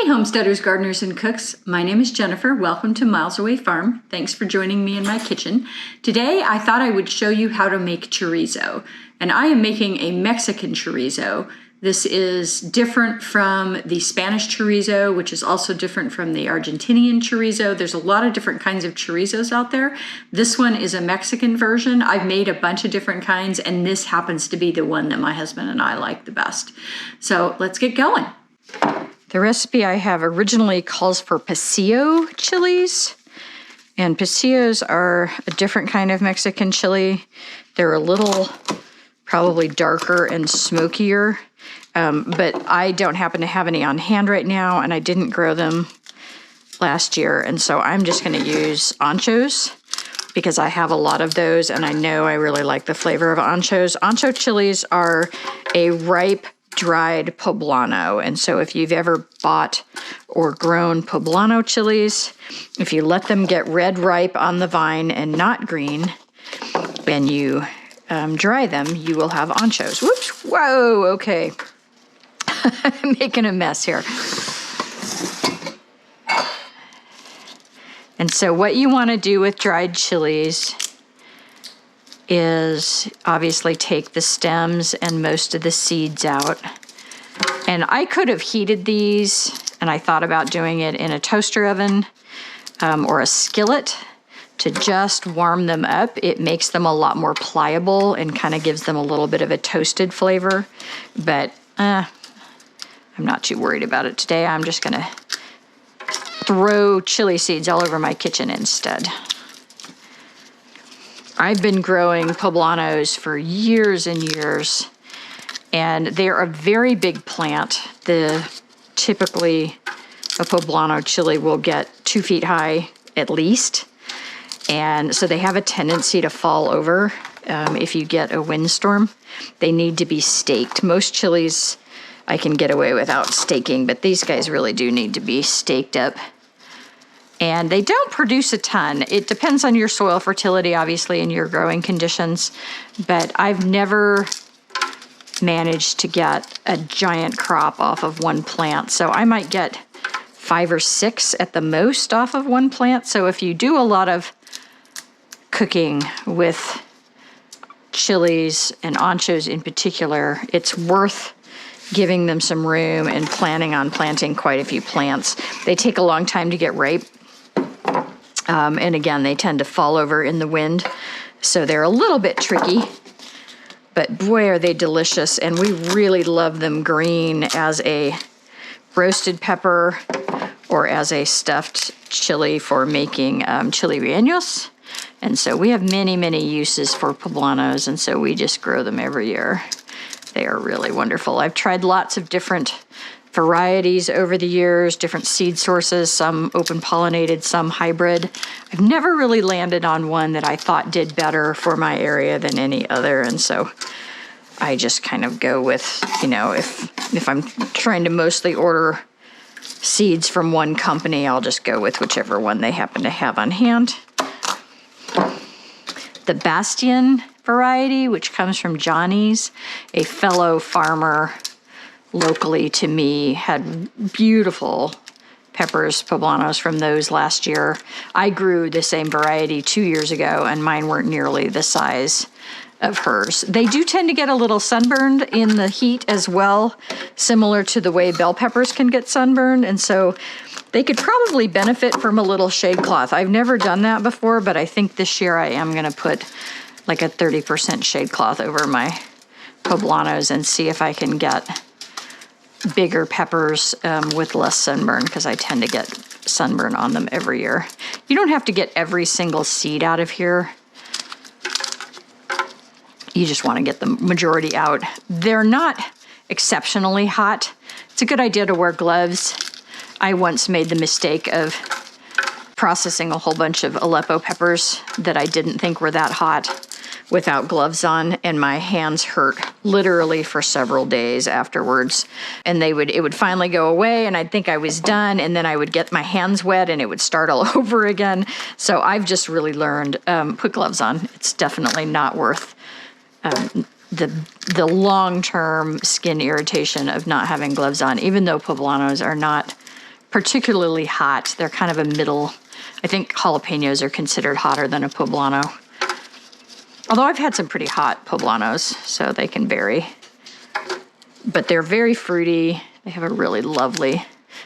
homesteaders, gardeners, and cooks. My name is Jennifer. Welcome to Miles Away Farm. Thanks for joining me in my kitchen. Today, I thought I would show you how to make chorizo. And I am making a Mexican chorizo. This is different from the Spanish chorizo, which is also different from the Argentinian chorizo. There's a lot of different kinds of chorizos out there. This one is a Mexican version. I've made a bunch of different kinds, and this happens to be the one that my husband and I like the best. So let's get going. The recipe I have originally calls for pasilla chilies, and pasillas are a different kind of Mexican chili. They're a little probably darker and smokier, but I don't happen to have any on hand right now, and I didn't grow them last year, and so I'm just going to use anchos because I have a lot of those, and I know I really like the flavor of anchos. Ancho chilies are a ripe dried poblano, and so if you've ever bought or grown poblano chilies, if you let them get red ripe on the vine and not green, and you dry them, you will have anchos. Whoops, whoa, okay. I'm making a mess here. And so what you want to do with dried chilies is obviously take the stems and most of the seeds out. And I could have heated these, and I thought about doing it in a toaster oven or a skillet to just warm them up. It makes them a lot more pliable and kind of gives them a little bit of a toasted flavor. But I'm not too worried about it today. I'm just gonna throw chili seeds all over my kitchen instead. I've been growing poblanos for years and years, and they're a very big plant. Typically, a poblano chili will get 2 feet high at least, and so they have a tendency to fall over if you get a windstorm. They need to be staked. Most chilies I can get away without staking, but these guys really do need to be staked up. And they don't produce a ton. It depends on your soil fertility, obviously, and your growing conditions. But I've never managed to get a giant crop off of one plant. So I might get 5 or 6 at the most off of one plant. So if you do a lot of cooking with chilies and anchos in particular, it's worth giving them some room and planning on planting quite a few plants. They take a long time to get ripe. And again, they tend to fall over in the wind, so they're a little bit tricky, but boy, are they delicious. And we really love them green as a roasted pepper or as a stuffed chili for making chili rellenos. And so we have many, many uses for poblanos, and so we just grow them every year. They are really wonderful. I've tried lots of different varieties over the years, different seed sources, some open pollinated, some hybrid. I've never really landed on one that I thought did better for my area than any other, and so I just kind of go with, you know, if I'm trying to mostly order seeds from one company, I'll just go with whichever one they happen to have on hand. The Bastion variety, which comes from Johnny's, a fellow farmer locally to me, had beautiful peppers, poblanos from those last year. I grew the same variety 2 years ago, and mine weren't nearly the size of hers. They do tend to get a little sunburned in the heat as well, similar to the way bell peppers can get sunburned, and so they could probably benefit from a little shade cloth. I've never done that before, but I think this year I am gonna put like a 30% shade cloth over my poblanos and see if I can get bigger peppers with less sunburn, because I tend to get sunburn on them every year. You don't have to get every single seed out of here. You just want to get the majority out. They're not exceptionally hot. It's a good idea to wear gloves. I once made the mistake of processing a whole bunch of Aleppo peppers that I didn't think were that hot without gloves on, and my hands hurt literally for several days afterwards. And it would finally go away, and I'd think I was done, and then I would get my hands wet and it would start all over again. So I've just really learned, put gloves on. It's definitely not worth the long-term skin irritation of not having gloves on, even though poblanos are not particularly hot. They're kind of a middle. I think jalapenos are considered hotter than a poblano. Although I've had some pretty hot poblanos, so they can vary. But they're very fruity. They have a really lovely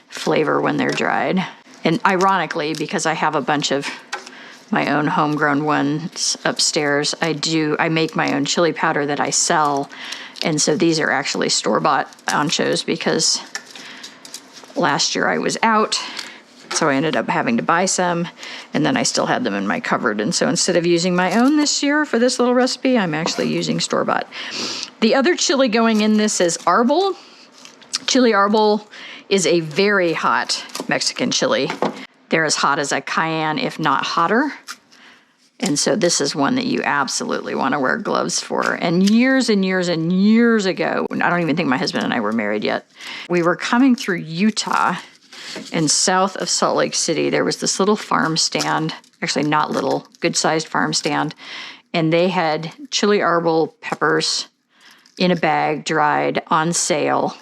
flavor when they're dried. And ironically, because I have a bunch of my own homegrown ones upstairs, I make my own chili powder that I sell. And so these are actually store-bought anchos because last year I was out, so I ended up having to buy some, and then I still had them in my cupboard. And so instead of using my own this year for this little recipe, I'm actually using store-bought. The other chili going in this is Arbol. Chili Arbol is a very hot Mexican chili. They're as hot as a cayenne, if not hotter. And so this is one that you absolutely want to wear gloves for. And years and years and years ago, I don't even think my husband and I were married yet, we were coming through Utah, and south of Salt Lake City, there was this little farm stand, actually not little, good-sized farm stand, and they had chili arbol peppers in a bag, dried, on sale.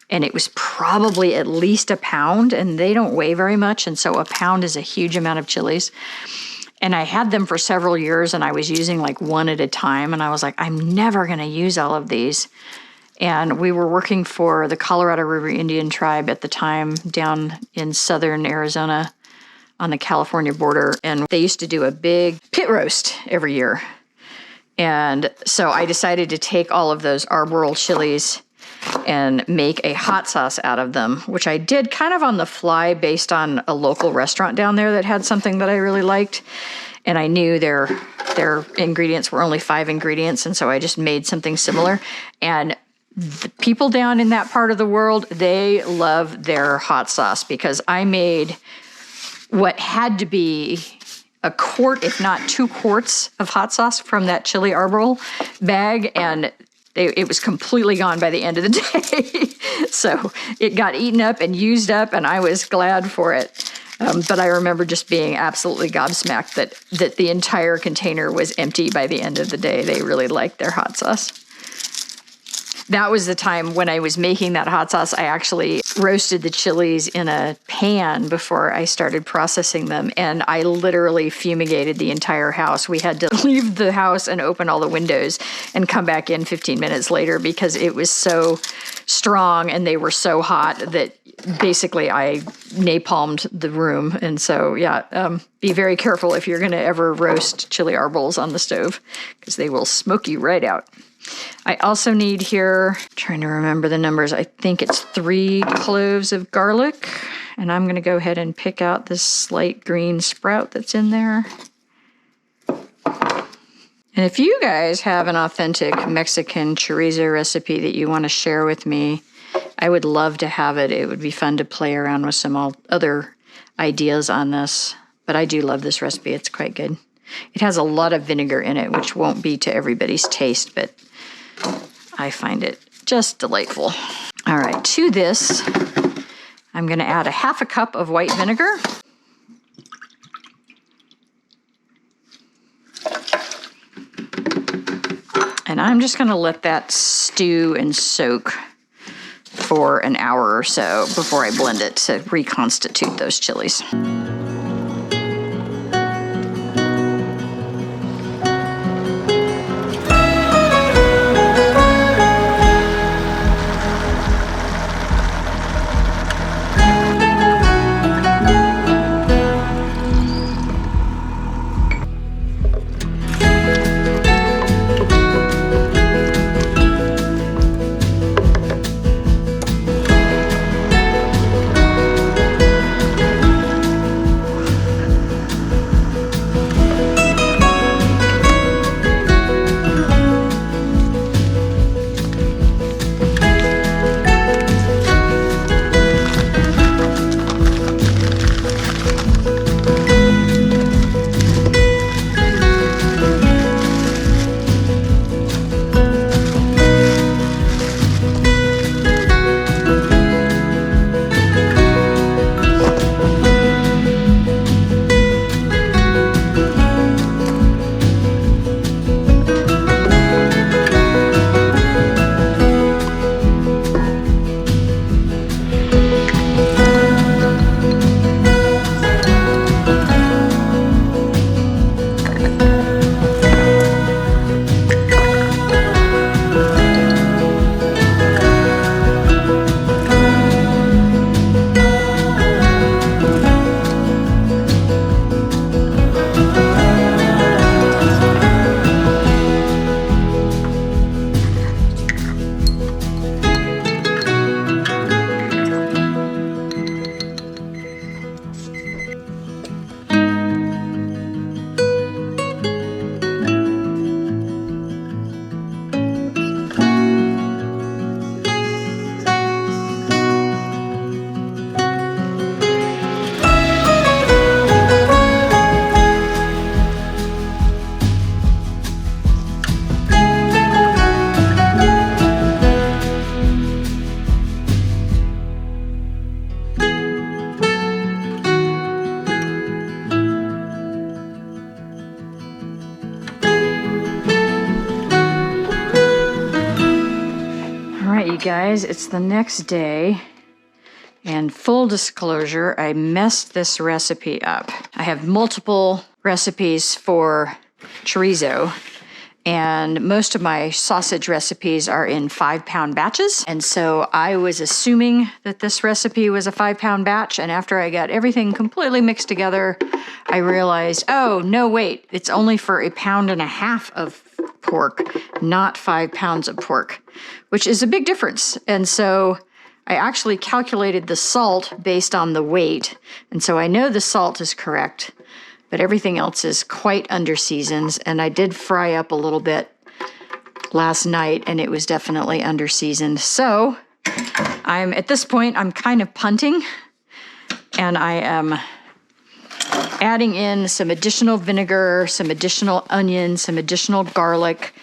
And it was probably at least a pound, and they don't weigh very much, and so a pound is a huge amount of chilies. And I had them for several years, and I was using like one at a time, and I was like, I'm never gonna use all of these. And we were working for the Colorado River Indian tribe at the time down in southern Arizona on the California border, and they used to do a big pit roast every year. And so I decided to take all of those arboreal chilies and make a hot sauce out of them, which I did kind of on the fly based on a local restaurant down there that had something that I really liked. And I knew their ingredients were only 5 ingredients, and so I just made something similar. And the people down in that part of the world, they love their hot sauce because I made what had to be a quart, if not 2 quarts of hot sauce from that chili arbol bag, and it was completely gone by the end of the day. So it got eaten up and used up, and I was glad for it. But I remember just being absolutely gobsmacked that the entire container was empty by the end of the day. They really liked their hot sauce. That was the time when I was making that hot sauce. I actually roasted the chilies in a pan before I started processing them, and I literally fumigated the entire house. We had to leave the house and open all the windows and come back in 15 minutes later because it was so strong and they were so hot that basically I napalmed the room. And so, yeah, be very careful if you're going to ever roast chili arbols on the stove because they will smoke you right out. I also need here, trying to remember the numbers, I think it's 3 cloves of garlic. And I'm going to go ahead and pick out this slight green sprout that's in there. And if you guys have an authentic Mexican chorizo recipe that you want to share with me, I would love to have it. It would be fun to play around with some other ideas on this. But I do love this recipe. It's quite good. It has a lot of vinegar in it, which won't be to everybody's taste, but I find it just delightful. All right, to this, I'm going to add 1/2 cup of white vinegar. And I'm just going to let that stew and soak for an hour or so before I blend it to reconstitute those chilies. right, you guys, it's the next day. And full disclosure, I messed this recipe up. I have multiple recipes for chorizo, and most of my sausage recipes are in 5-pound batches. And so I was assuming that this recipe was a 5-pound batch, and after I got everything completely mixed together, I realized, oh, no, wait, it's only for 1.5 pounds of pork, not 5 pounds of pork, which is a big difference. And so I actually calculated the salt based on the weight, and so I know the salt is correct, but everything else is quite under-seasoned, and I did fry up a little bit last night, and it was definitely under-seasoned. So at this point, I'm kind of punting, and I am adding in some additional vinegar, some additional onion, some additional garlic.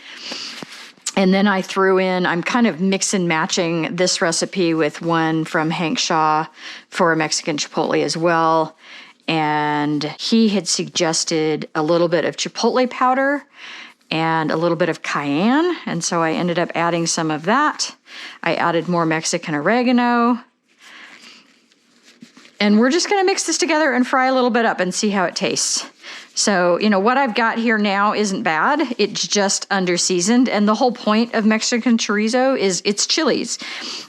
And then I threw in, I'm kind of mix and matching this recipe with one from Hank Shaw for a Mexican chipotle as well. And he had suggested a little bit of chipotle powder and a little bit of cayenne. And so I ended up adding some of that. I added more Mexican oregano. And we're just gonna mix this together and fry a little bit up and see how it tastes. So, what I've got here now isn't bad. It's just under-seasoned. And the whole point of Mexican chorizo is it's chilies.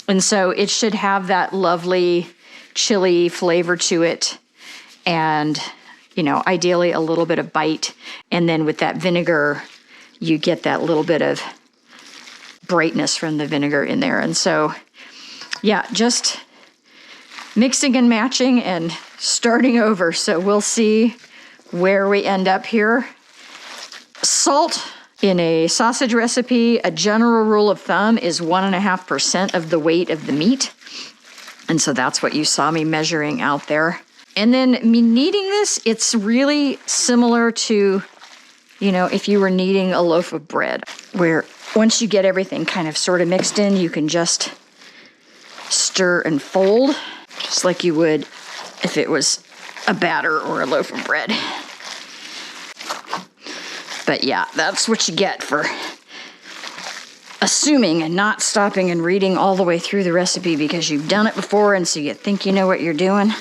And so it should have that lovely chili flavor to it. And, ideally a little bit of bite. And then with that vinegar, you get that little bit of brightness from the vinegar in there. And so, yeah, just mixing and matching and starting over. So we'll see where we end up here. Salt in a sausage recipe, a general rule of thumb is 1.5% of the weight of the meat. And so that's what you saw me measuring out there. And then me kneading this, it's really similar to, if you were kneading a loaf of bread, where once you get everything kind of sort of mixed in, you can just stir and fold, just like you would if it was a batter or a loaf of bread. But yeah, that's what you get for assuming and not stopping and reading all the way through the recipe because you've done it before and so you think you know what you're doing.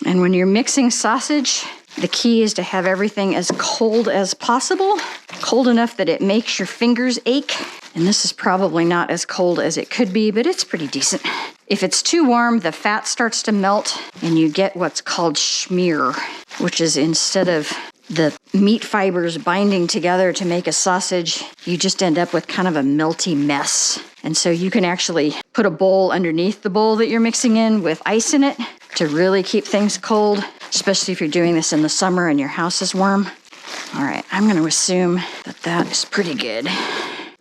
And when you're mixing sausage, the key is to have everything as cold as possible, cold enough that it makes your fingers ache. And this is probably not as cold as it could be, but it's pretty decent. If it's too warm, the fat starts to melt and you get what's called schmear, which is instead of the meat fibers binding together to make a sausage, you just end up with kind of a melty mess. And so you can actually put a bowl underneath the bowl that you're mixing in with ice in it to really keep things cold, especially if you're doing this in the summer and your house is warm. All right, I'm going to assume that that is pretty good.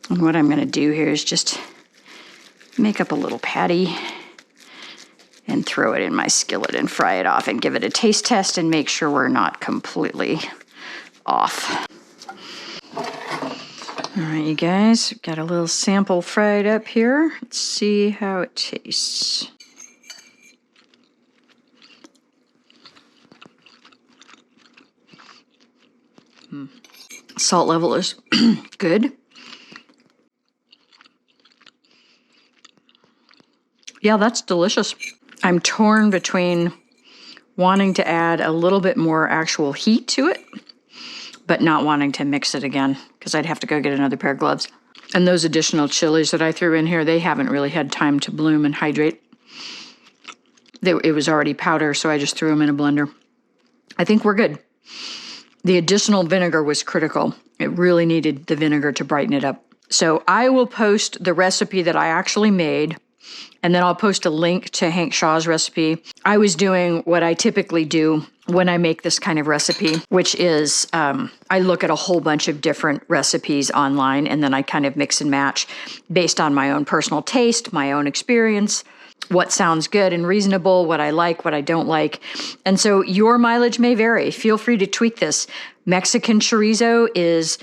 And what I'm going to do here is just make up a little patty and throw it in my skillet and fry it off and give it a taste test and make sure we're not completely off. All right, you guys, got a little sample fried up here. Let's see how it tastes. Salt level is good. Yeah, that's delicious. I'm torn between wanting to add a little bit more actual heat to it, but not wanting to mix it again because I'd have to go get another pair of gloves. And those additional chilies that I threw in here, they haven't really had time to bloom and hydrate. It was already powder, so I just threw them in a blender. I think we're good. The additional vinegar was critical. It really needed the vinegar to brighten it up. So I will post the recipe that I actually made, and then I'll post a link to Hank Shaw's recipe. I was doing what I typically do when I make this kind of recipe, which is I look at a whole bunch of different recipes online, and then I kind of mix and match based on my own personal taste, my own experience, what sounds good and reasonable, what I like, what I don't like. And so your mileage may vary. Feel free to tweak this. Mexican chorizo is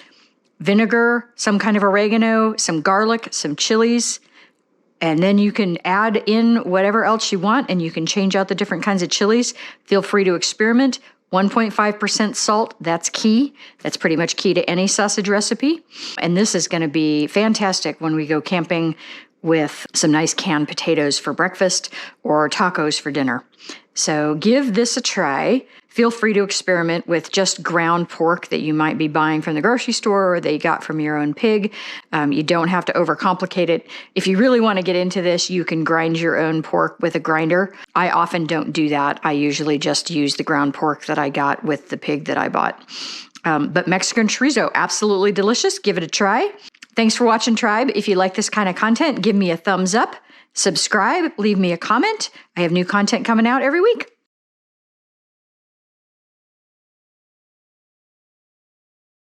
vinegar, some kind of oregano, some garlic, some chilies, and then you can add in whatever else you want, and you can change out the different kinds of chilies. Feel free to experiment. 1.5% salt, that's key. That's pretty much key to any sausage recipe. And this is gonna be fantastic when we go camping with some nice canned potatoes for breakfast or tacos for dinner. So give this a try. Feel free to experiment with just ground pork that you might be buying from the grocery store or that you got from your own pig. You don't have to overcomplicate it. If you really want to get into this, you can grind your own pork with a grinder. I often don't do that. I usually just use the ground pork that I got with the pig that I bought. But Mexican chorizo, absolutely delicious. Give it a try. Thanks for watching, Tribe. If you like this kind of content, give me a thumbs up, subscribe, leave me a comment. I have new content coming out every week.